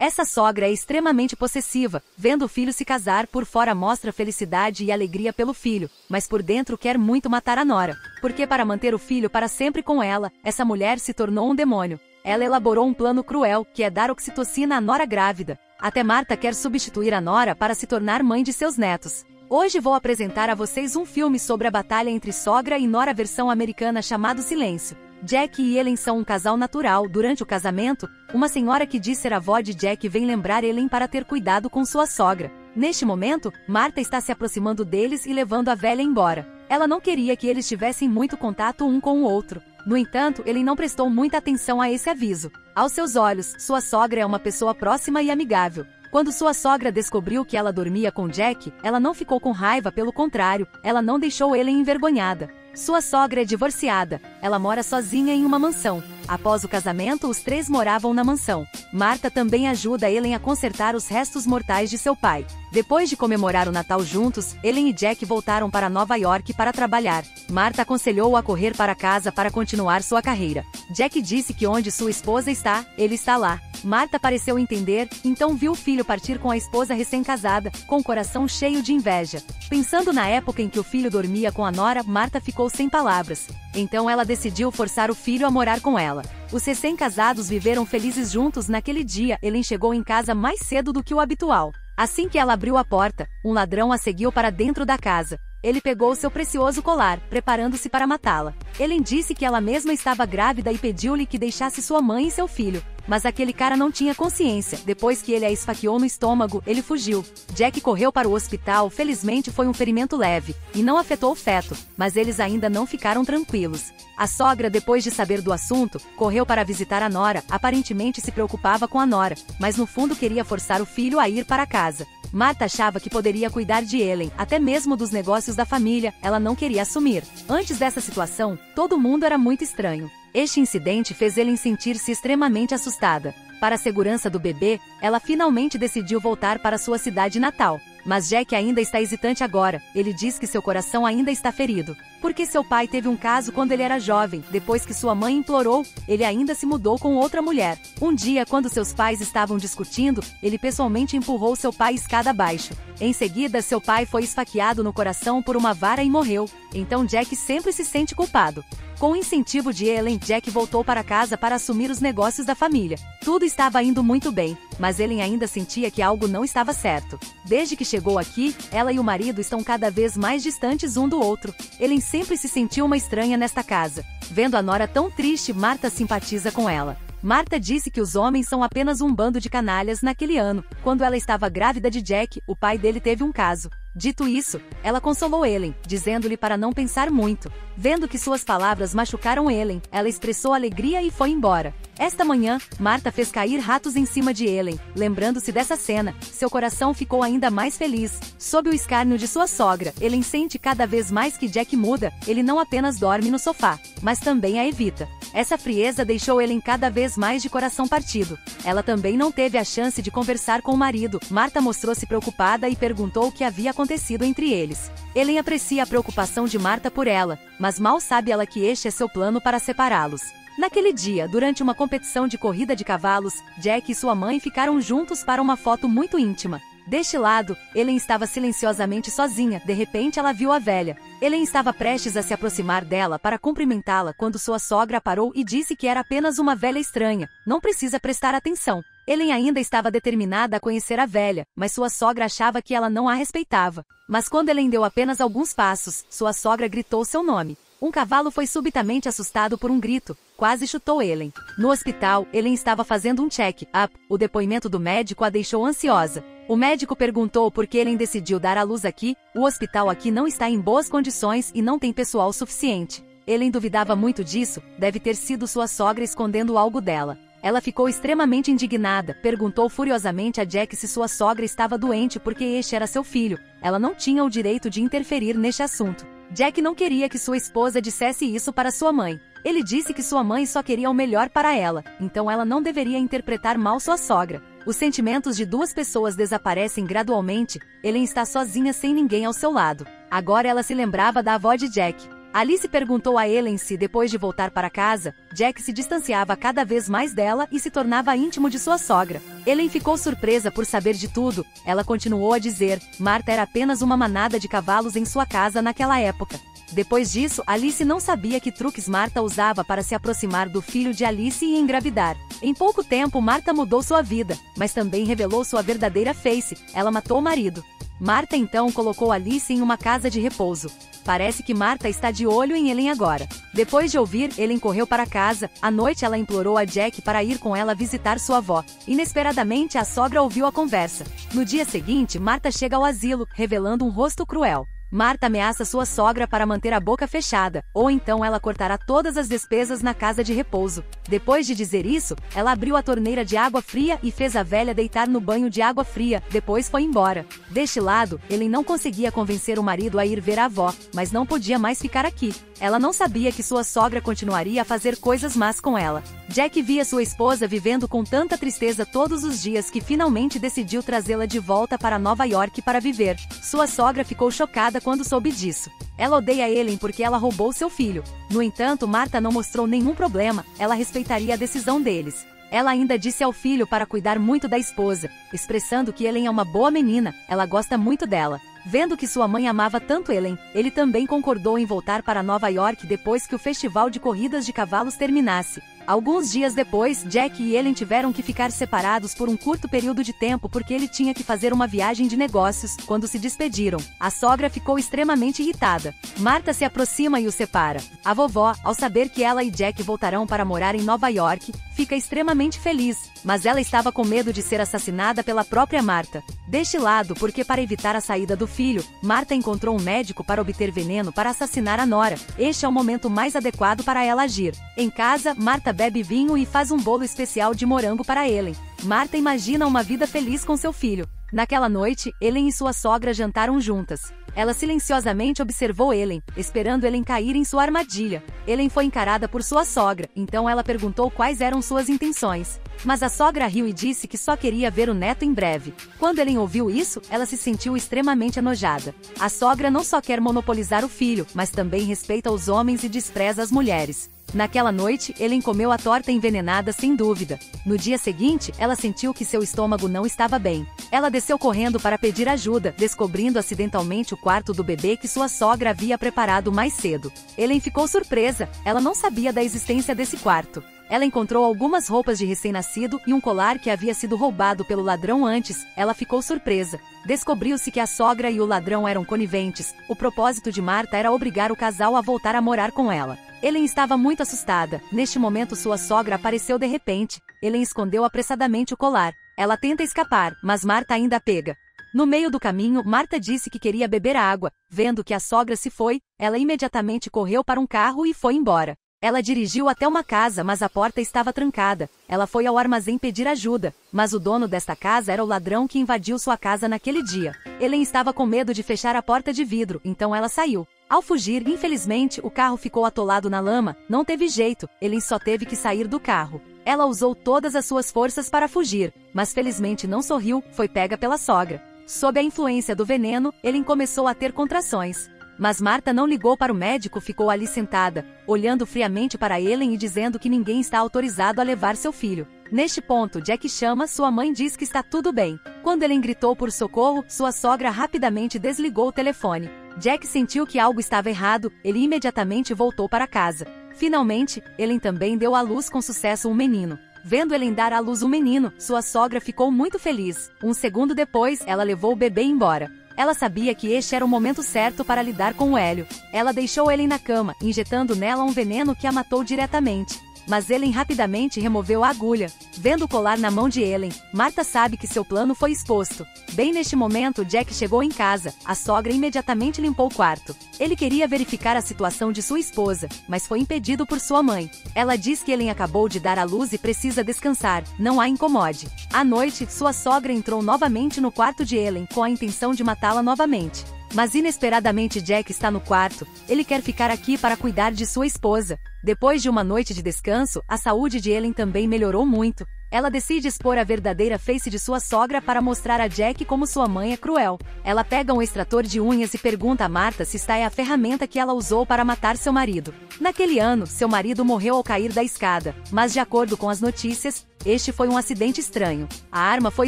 Essa sogra é extremamente possessiva, vendo o filho se casar, por fora mostra felicidade e alegria pelo filho, mas por dentro quer muito matar a nora, porque para manter o filho para sempre com ela, essa mulher se tornou um demônio. Ela elaborou um plano cruel, que é dar oxitocina à nora grávida. Até Marta quer substituir a nora para se tornar mãe de seus netos. Hoje vou apresentar a vocês um filme sobre a batalha entre sogra e nora versão americana chamado Silêncio. Jack e Ellen são um casal natural. Durante o casamento, uma senhora que diz ser avó de Jack vem lembrar Ellen para ter cuidado com sua sogra. Neste momento, Marta está se aproximando deles e levando a velha embora. Ela não queria que eles tivessem muito contato um com o outro. No entanto, Ellen não prestou muita atenção a esse aviso. Aos seus olhos, sua sogra é uma pessoa próxima e amigável. Quando sua sogra descobriu que ela dormia com Jack, ela não ficou com raiva, pelo contrário, ela não deixou Ellen envergonhada. Sua sogra é divorciada. Ela mora sozinha em uma mansão. Após o casamento, os três moravam na mansão. Marta também ajuda Ellen a consertar os restos mortais de seu pai. Depois de comemorar o Natal juntos, Ellen e Jack voltaram para Nova York para trabalhar. Marta aconselhou-o a correr para casa para continuar sua carreira. Jack disse que onde sua esposa está, ele está lá. Marta pareceu entender, então viu o filho partir com a esposa recém-casada, com o coração cheio de inveja. Pensando na época em que o filho dormia com a nora, Marta ficou sem palavras. Então ela decidiu forçar o filho a morar com ela. Os recém-casados viveram felizes juntos. Naquele dia, Ellen chegou em casa mais cedo do que o habitual. Assim que ela abriu a porta, um ladrão a seguiu para dentro da casa. Ele pegou seu precioso colar, preparando-se para matá-la. Ellen disse que ela mesma estava grávida e pediu-lhe que deixasse sua mãe e seu filho. Mas aquele cara não tinha consciência. Depois que ele a esfaqueou no estômago, ele fugiu. Jack correu para o hospital. Felizmente foi um ferimento leve, e não afetou o feto, mas eles ainda não ficaram tranquilos. A sogra, depois de saber do assunto, correu para visitar a nora. Aparentemente se preocupava com a nora, mas no fundo queria forçar o filho a ir para casa. Marta achava que poderia cuidar de Ellen, até mesmo dos negócios da família. Ela não queria assumir. Antes dessa situação, todo mundo era muito estranho. Este incidente fez Ellen sentir-se extremamente assustada. Para a segurança do bebê, ela finalmente decidiu voltar para sua cidade natal. Mas Jack ainda está hesitante agora. Ele diz que seu coração ainda está ferido. Porque seu pai teve um caso quando ele era jovem. Depois que sua mãe implorou, ele ainda se mudou com outra mulher. Um dia, quando seus pais estavam discutindo, ele pessoalmente empurrou seu pai escada abaixo. Em seguida, seu pai foi esfaqueado no coração por uma vara e morreu. Então Jack sempre se sente culpado. Com o incentivo de Ellen, Jack voltou para casa para assumir os negócios da família. Tudo estava indo muito bem, mas Ellen ainda sentia que algo não estava certo. Desde que chegou aqui, ela e o marido estão cada vez mais distantes um do outro. Ellen sempre se sentiu uma estranha nesta casa. Vendo a nora tão triste, Marta simpatiza com ela. Marta disse que os homens são apenas um bando de canalhas. Naquele ano, quando ela estava grávida de Jack, o pai dele teve um caso. Dito isso, ela consolou Ellen, dizendo-lhe para não pensar muito. Vendo que suas palavras machucaram Ellen, ela expressou alegria e foi embora. Esta manhã, Marta fez cair ratos em cima de Ellen. Lembrando-se dessa cena, seu coração ficou ainda mais feliz. Sob o escárnio de sua sogra, Ellen sente cada vez mais que Jack muda. Ele não apenas dorme no sofá, mas também a evita. Essa frieza deixou Ellen cada vez mais de coração partido. Ela também não teve a chance de conversar com o marido. Marta mostrou-se preocupada e perguntou o que havia acontecido entre eles. Ellen aprecia a preocupação de Marta por ela, mas mal sabe ela que este é seu plano para separá-los. Naquele dia, durante uma competição de corrida de cavalos, Jack e sua mãe ficaram juntos para uma foto muito íntima. Deste lado, Ellen estava silenciosamente sozinha. De repente ela viu a velha. Ellen estava prestes a se aproximar dela para cumprimentá-la quando sua sogra parou e disse que era apenas uma velha estranha. Não precisa prestar atenção. Ellen ainda estava determinada a conhecer a velha, mas sua sogra achava que ela não a respeitava. Mas quando Ellen deu apenas alguns passos, sua sogra gritou seu nome. Um cavalo foi subitamente assustado por um grito. Quase chutou Ellen. No hospital, Ellen estava fazendo um check-up. O depoimento do médico a deixou ansiosa. O médico perguntou por que Ellen decidiu dar à luz aqui. O hospital aqui não está em boas condições e não tem pessoal suficiente. Ellen duvidava muito disso. Deve ter sido sua sogra escondendo algo dela. Ela ficou extremamente indignada. Perguntou furiosamente a Jack se sua sogra estava doente porque este era seu filho. Ela não tinha o direito de interferir neste assunto. Jack não queria que sua esposa dissesse isso para sua mãe. Ele disse que sua mãe só queria o melhor para ela, então ela não deveria interpretar mal sua sogra. Os sentimentos de duas pessoas desaparecem gradualmente. Ellen está sozinha sem ninguém ao seu lado. Agora ela se lembrava da avó de Jack. Alice perguntou a Ellen se, depois de voltar para casa, Jack se distanciava cada vez mais dela e se tornava íntimo de sua sogra. Ellen ficou surpresa por saber de tudo. Ela continuou a dizer: Martha era apenas uma manada de cavalos em sua casa naquela época. Depois disso, Alice não sabia que truques Martha usava para se aproximar do filho de Alice e engravidar. Em pouco tempo, Martha mudou sua vida, mas também revelou sua verdadeira face: ela matou o marido. Martha então colocou Alice em uma casa de repouso. Parece que Martha está de olho em Ellen agora. Depois de ouvir, Ellen correu para casa. À noite ela implorou a Jack para ir com ela visitar sua avó. Inesperadamente, a sogra ouviu a conversa. No dia seguinte, Martha chega ao asilo, revelando um rosto cruel. Martha ameaça sua sogra para manter a boca fechada, ou então ela cortará todas as despesas na casa de repouso. Depois de dizer isso, ela abriu a torneira de água fria e fez a velha deitar no banho de água fria, depois foi embora. Deste lado, Ellen não conseguia convencer o marido a ir ver a avó, mas não podia mais ficar aqui. Ela não sabia que sua sogra continuaria a fazer coisas más com ela. Jack via sua esposa vivendo com tanta tristeza todos os dias que finalmente decidiu trazê-la de volta para Nova York para viver. Sua sogra ficou chocada quando soube disso. Ela odeia Ellen porque ela roubou seu filho. No entanto, Martha não mostrou nenhum problema, ela respeitaria a decisão deles. Ela ainda disse ao filho para cuidar muito da esposa, expressando que Ellen é uma boa menina, ela gosta muito dela. Vendo que sua mãe amava tanto Ellen, ele também concordou em voltar para Nova York depois que o festival de corridas de cavalos terminasse. Alguns dias depois, Jack e Ellen tiveram que ficar separados por um curto período de tempo porque ele tinha que fazer uma viagem de negócios. Quando se despediram, a sogra ficou extremamente irritada. Martha se aproxima e o separa. A vovó, ao saber que ela e Jack voltarão para morar em Nova York, fica extremamente feliz, mas ela estava com medo de ser assassinada pela própria Martha. Deste lado, porque para evitar a saída do filho, Martha encontrou um médico para obter veneno para assassinar a nora. Este é o momento mais adequado para ela agir. Em casa, Martha bebe vinho e faz um bolo especial de morango para Ellen. Martha imagina uma vida feliz com seu filho. Naquela noite, Ellen e sua sogra jantaram juntas. Ela silenciosamente observou Ellen, esperando Ellen cair em sua armadilha. Ellen foi encarada por sua sogra, então ela perguntou quais eram suas intenções. Mas a sogra riu e disse que só queria ver o neto em breve. Quando Ellen ouviu isso, ela se sentiu extremamente enojada. A sogra não só quer monopolizar o filho, mas também respeita os homens e despreza as mulheres. Naquela noite, Ellen comeu a torta envenenada sem dúvida. No dia seguinte, ela sentiu que seu estômago não estava bem. Ela desceu correndo para pedir ajuda, descobrindo acidentalmente o quarto do bebê que sua sogra havia preparado mais cedo. Ellen ficou surpresa, ela não sabia da existência desse quarto. Ela encontrou algumas roupas de recém-nascido e um colar que havia sido roubado pelo ladrão antes. Ela ficou surpresa. Descobriu-se que a sogra e o ladrão eram coniventes. O propósito de Martha era obrigar o casal a voltar a morar com ela. Ellen estava muito assustada. Neste momento, sua sogra apareceu de repente. Ellen escondeu apressadamente o colar. Ela tenta escapar, mas Martha ainda a pega. No meio do caminho, Martha disse que queria beber água. Vendo que a sogra se foi, ela imediatamente correu para um carro e foi embora. Ela dirigiu até uma casa, mas a porta estava trancada. Ela foi ao armazém pedir ajuda, mas o dono desta casa era o ladrão que invadiu sua casa naquele dia. Ellen estava com medo de fechar a porta de vidro, então ela saiu. Ao fugir, infelizmente, o carro ficou atolado na lama. Não teve jeito, Ellen só teve que sair do carro. Ela usou todas as suas forças para fugir, mas felizmente não sorriu, foi pega pela sogra. Sob a influência do veneno, Ellen começou a ter contrações. Mas Martha não ligou para o médico, ficou ali sentada, olhando friamente para Ellen e dizendo que ninguém está autorizado a levar seu filho. Neste ponto, Jack chama, sua mãe diz que está tudo bem. Quando Ellen gritou por socorro, sua sogra rapidamente desligou o telefone. Jack sentiu que algo estava errado, ele imediatamente voltou para casa. Finalmente, Ellen também deu à luz com sucesso um menino. Vendo Ellen dar à luz um menino, sua sogra ficou muito feliz. Um segundo depois, ela levou o bebê embora. Ela sabia que este era o momento certo para lidar com o Hélio. Ela deixou Ellen na cama, injetando nela um veneno que a matou diretamente. Mas Ellen rapidamente removeu a agulha. Vendo o colar na mão de Ellen, Martha sabe que seu plano foi exposto. Bem neste momento, Jack chegou em casa. A sogra imediatamente limpou o quarto. Ele queria verificar a situação de sua esposa, mas foi impedido por sua mãe. Ela diz que Ellen acabou de dar à luz e precisa descansar, não a incomode. À noite, sua sogra entrou novamente no quarto de Ellen com a intenção de matá-la novamente. Mas inesperadamente Jack está no quarto. Ele quer ficar aqui para cuidar de sua esposa. Depois de uma noite de descanso, a saúde de Ellen também melhorou muito. Ela decide expor a verdadeira face de sua sogra para mostrar a Jack como sua mãe é cruel. Ela pega um extrator de unhas e pergunta a Martha se esta é a ferramenta que ela usou para matar seu marido. Naquele ano, seu marido morreu ao cair da escada, mas de acordo com as notícias, este foi um acidente estranho. A arma foi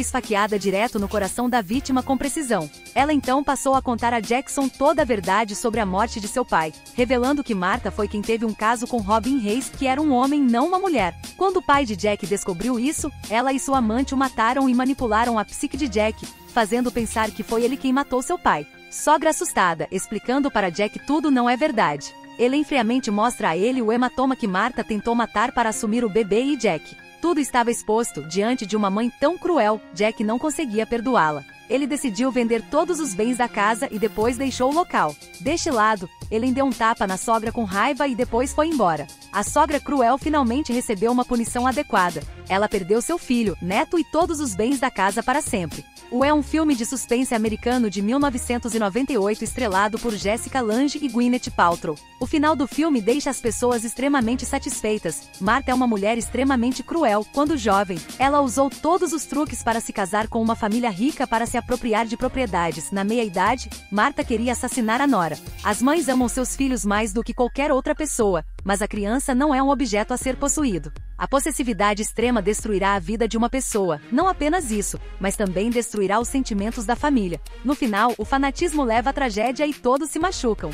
esfaqueada direto no coração da vítima com precisão. Ela então passou a contar a Jackson toda a verdade sobre a morte de seu pai, revelando que Martha foi quem teve um caso com Robin Hayes, que era um homem, não uma mulher. Quando o pai de Jack descobriu isso, ela e sua amante o mataram e manipularam a psique de Jack, fazendo pensar que foi ele quem matou seu pai. Sogra assustada, explicando para Jack tudo não é verdade. Ele friamente mostra a ele o hematoma que Martha tentou matar para assumir o bebê e Jack. Tudo estava exposto, diante de uma mãe tão cruel, Jack não conseguia perdoá-la. Ele decidiu vender todos os bens da casa e depois deixou o local. Deste lado, ele deu um tapa na sogra com raiva e depois foi embora. A sogra cruel finalmente recebeu uma punição adequada. Ela perdeu seu filho, neto e todos os bens da casa para sempre. O é um filme de suspense americano de 1998 estrelado por Jessica Lange e Gwyneth Paltrow. O final do filme deixa as pessoas extremamente satisfeitas. Martha é uma mulher extremamente cruel. Quando jovem, ela usou todos os truques para se casar com uma família rica para se apropriar de propriedades. Na meia-idade, Martha queria assassinar a nora. As mães amam seus filhos mais do que qualquer outra pessoa, mas a criança não é um objeto a ser possuído. A possessividade extrema destruirá a vida de uma pessoa, não apenas isso, mas também destruirá os sentimentos da família. No final, o fanatismo leva à tragédia e todos se machucam.